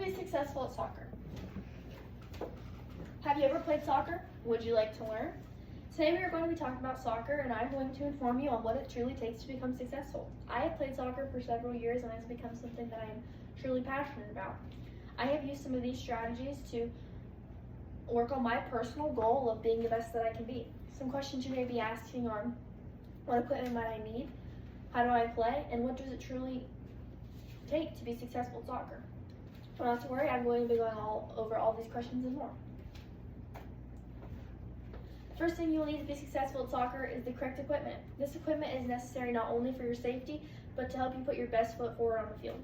to be successful at soccer. Have you ever played soccer? Would you like to learn? Today we are going to be talking about soccer, and I'm going to inform you on what it truly takes to become successful. I have played soccer for several years and it's become something that I am truly passionate about. I have used some of these strategies to work on my personal goal of being the best that I can be. Some questions you may be asking are, what equipment might I need? How do I play? And what does it truly take to be successful at soccer? Well, not to worry, I'm going to be going over all these questions and more. First thing you'll need to be successful at soccer is the correct equipment. This equipment is necessary not only for your safety, but to help you put your best foot forward on the field.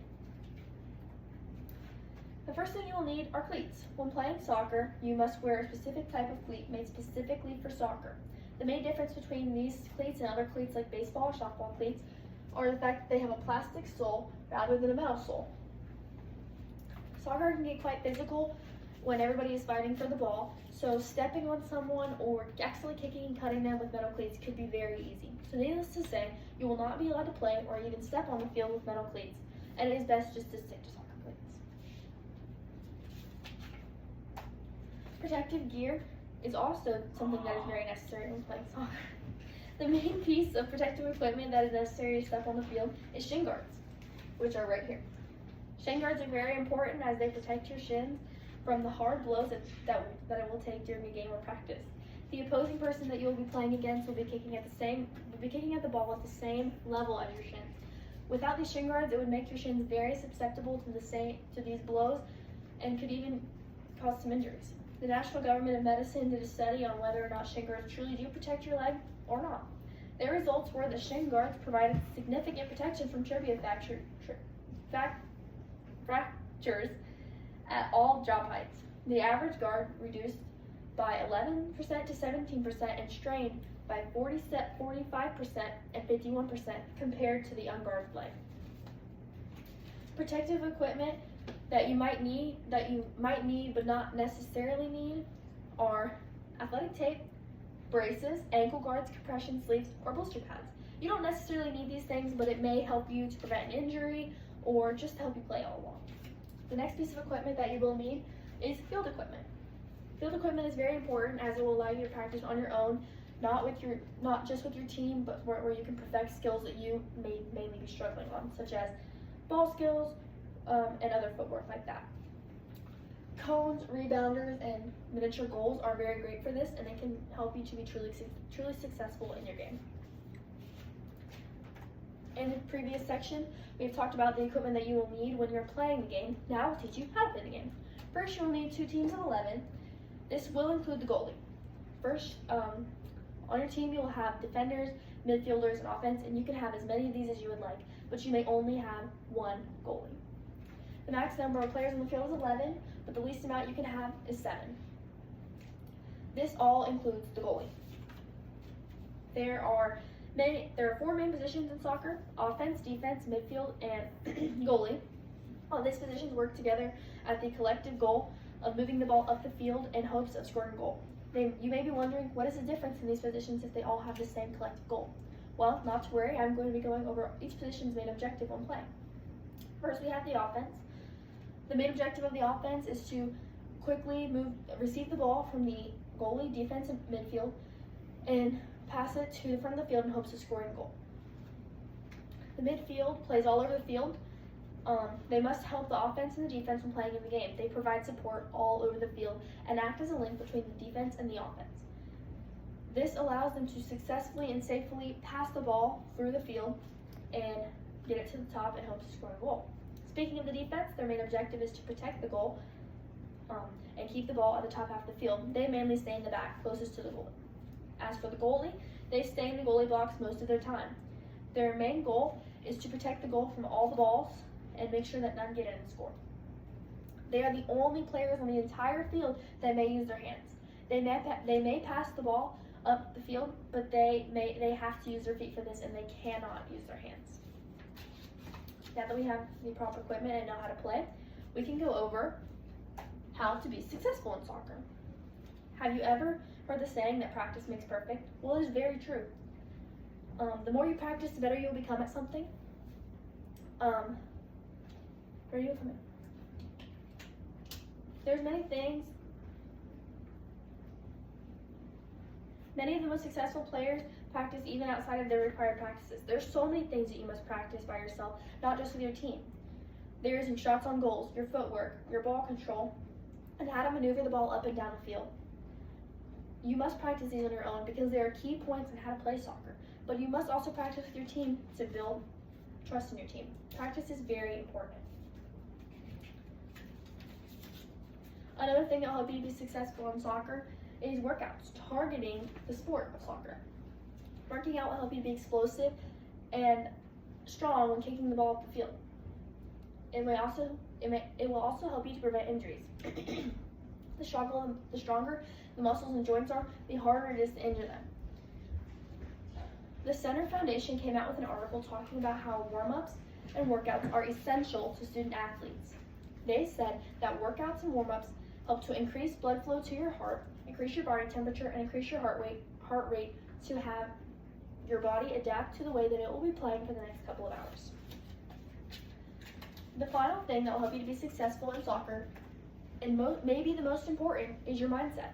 The first thing you will need are cleats. When playing soccer, you must wear a specific type of cleat made specifically for soccer. The main difference between these cleats and other cleats like baseball or softball cleats are the fact that they have a plastic sole rather than a metal sole. Soccer can get quite physical when everybody is fighting for the ball, so stepping on someone or accidentally kicking and cutting them with metal cleats could be very easy. So needless to say, you will not be allowed to play or even step on the field with metal cleats, and it is best just to stick to soccer cleats. Protective gear is also something that is very necessary when playing soccer. The main piece of protective equipment that is necessary to step on the field is shin guards, which are right here. Shin guards are very important as they protect your shins from the hard blows that it will take during a game or practice. The opposing person that you will be playing against will be kicking at the ball at the same level as your shins. Without these shin guards, it would make your shins very susceptible to these blows and could even cause some injuries. The National Government of Medicine did a study on whether or not shin guards truly do protect your leg or not. Their results were that shin guards provided significant protection from tibia fractures at all job heights. The average guard reduced by 11% to 17% and strained by 45% and 51% compared to the unguarded leg. Protective equipment that you might need but not necessarily need are athletic tape, braces, ankle guards, compression sleeves, or blister pads. You don't necessarily need these things, but it may help you to prevent an injury or just to help you play all along. The next piece of equipment that you will need is field equipment. Field equipment is very important as it will allow you to practice on your own, not just with your team, but where you can perfect skills that you may mainly be struggling on, such as ball skills and other footwork like that. Cones, rebounders, and miniature goals are very great for this, and they can help you to be truly successful in your game. In the previous section, we've talked about the equipment that you will need when you're playing the game. Now I'll teach you how to play the game. First, you'll need 2 teams of 11. This will include the goalie. First, on your team, you'll have defenders, midfielders, and offense, and you can have as many of these as you would like, but you may only have 1 goalie. The max number of players on the field is 11, but the least amount you can have is 7. This all includes the goalie. There are 4 main positions in soccer: offense, defense, midfield, and goalie. All these positions work together at the collective goal of moving the ball up the field in hopes of scoring a goal. You may be wondering, what is the difference in these positions if they all have the same collective goal? Well, not to worry, I'm going to be going over each position's main objective when playing. First, we have the offense. The main objective of the offense is to quickly receive the ball from the goalie, defense, and midfield, and pass it to the front of the field in hopes of scoring a goal. The midfield plays all over the field. They must help the offense and the defense when playing in the game. They provide support all over the field and act as a link between the defense and the offense. This allows them to successfully and safely pass the ball through the field and get it to the top in hopes of scoring a goal. Speaking of the defense, their main objective is to protect the goal and keep the ball at the top half of the field. They mainly stay in the back, closest to the goal. As for the goalie, they stay in the goalie box most of their time. Their main goal is to protect the goal from all the balls and make sure that none get in and score. They are the only players on the entire field that may use their hands. They may pass the ball up the field, but they have to use their feet for this, and they cannot use their hands. Now that we have the proper equipment and know how to play, we can go over how to be successful in soccer. Have you ever heard the saying that practice makes perfect? Well, it is very true. The more you practice, the better you'll become at something. Where are you coming? There's many things. Many of the most successful players practice even outside of their required practices. There's so many things that you must practice by yourself, not just with your team. There's your shots on goals, your footwork, your ball control, and how to maneuver the ball up and down the field. You must practice these on your own because there are key points in how to play soccer, but you must also practice with your team to build trust in your team. Practice is very important. Another thing that will help you be successful in soccer is workouts, targeting the sport of soccer. Working out will help you be explosive and strong when kicking the ball up the field. It will also help you to prevent injuries. The stronger the muscles and joints are, the harder it is to injure them. The Center Foundation came out with an article talking about how warm-ups and workouts are essential to student athletes. They said that workouts and warm-ups help to increase blood flow to your heart, increase your body temperature, and increase your heart rate to have your body adapt to the way that it will be playing for the next couple of hours. The final thing that will help you to be successful in soccer, and maybe the most important, is your mindset.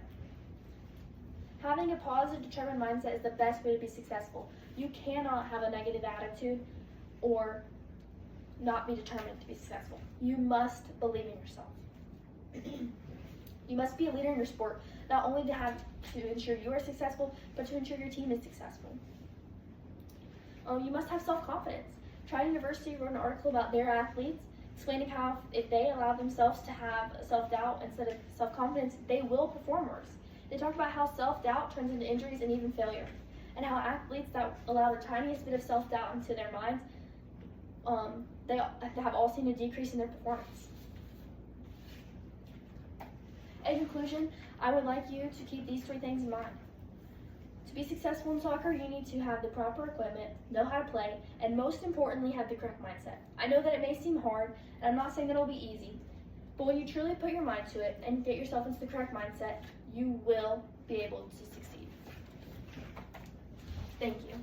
Having a positive, determined mindset is the best way to be successful. You cannot have a negative attitude or not be determined to be successful. You must believe in yourself. You must be a leader in your sport, not only to ensure you are successful, but to ensure your team is successful. You must have self-confidence. Try University wrote an article about their athletes, explaining how if they allow themselves to have self-doubt instead of self-confidence, they will perform worse. They talk about how self-doubt turns into injuries and even failure, and how athletes that allow the tiniest bit of self-doubt into their minds, they have all seen a decrease in their performance. In conclusion, I would like you to keep these 3 things in mind. To be successful in soccer, you need to have the proper equipment, know how to play, and most importantly, have the correct mindset. I know that it may seem hard, and I'm not saying that it'll be easy, but when you truly put your mind to it and get yourself into the correct mindset, you will be able to succeed. Thank you.